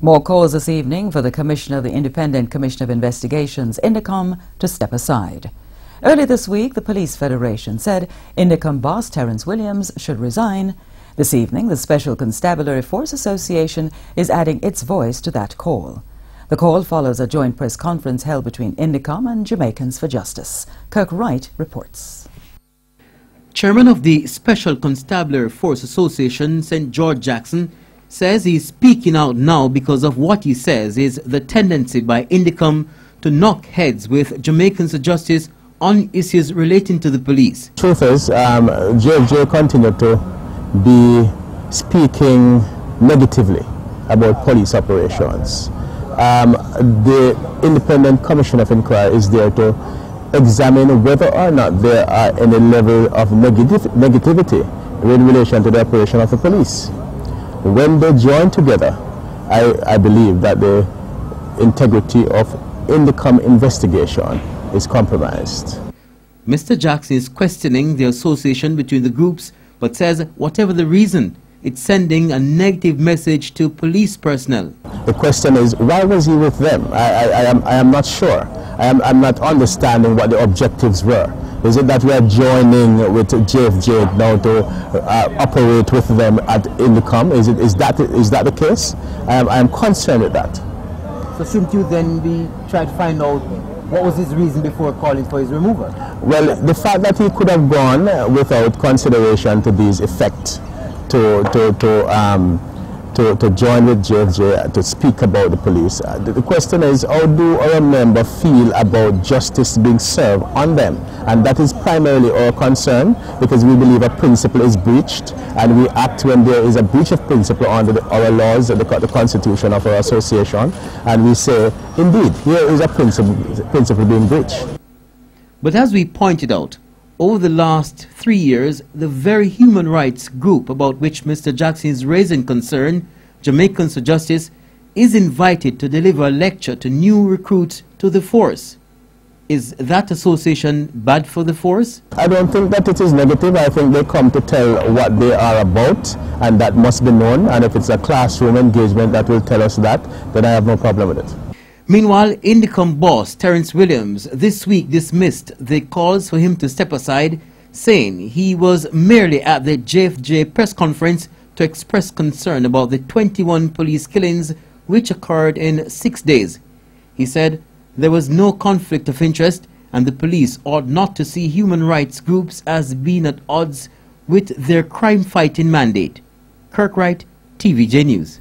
More calls this evening for the Commissioner of the Independent Commission of Investigations, Indecom, to step aside. Earlier this week, the Police Federation said Indecom boss Terence Williams should resign. This evening, the Special Constabulary Force Association is adding its voice to that call. The call follows a joint press conference held between Indecom and Jamaicans for Justice. Kirk Wright reports. Chairman of the Special Constabulary Force Association, St. George Jackson, says he's speaking out now because of what he says is the tendency by Indecom to knock heads with Jamaicans for Justice on issues relating to the police. Truth is, JFJ continued to be speaking negatively about police operations. The Independent Commission of Inquiry is there to examine whether or not there are any level of negativity in relation to the operation of the police. When they join together, I believe that the integrity of Indecom investigation is compromised. Mr. Jackson is questioning the association between the groups, but says whatever the reason, it's sending a negative message to police personnel. The question is, why was he with them? I am not sure. I'm not understanding what the objectives were. Is it that we are joining with JFJ now to operate with them at Indecom? Is that the case? I am concerned with that. So shouldn't you then be trying to find out what was his reason before calling for his removal? Well, the fact that he could have gone without consideration to these effects to join with JFJ to speak about the police. The question is, how do our members feel about justice being served on them? And that is primarily our concern, because we believe a principle is breached, and we act when there is a breach of principle under our laws, the constitution of our association, and we say, indeed, here is a principle being breached. But as we pointed out, over the last 3 years, the very human rights group about which Mr. Jackson is raising concern, Jamaicans for Justice, is invited to deliver a lecture to new recruits to the force. Is that association bad for the force? I don't think that it is negative. I think they come to tell what they are about, and that must be known. And if it's a classroom engagement that will tell us that, then I have no problem with it. Meanwhile, Indecom boss Terence Williams this week dismissed the calls for him to step aside, saying he was merely at the JFJ press conference to express concern about the 21 police killings which occurred in 6 days. He said there was no conflict of interest and the police ought not to see human rights groups as being at odds with their crime-fighting mandate. Kirk Wright, TVJ News.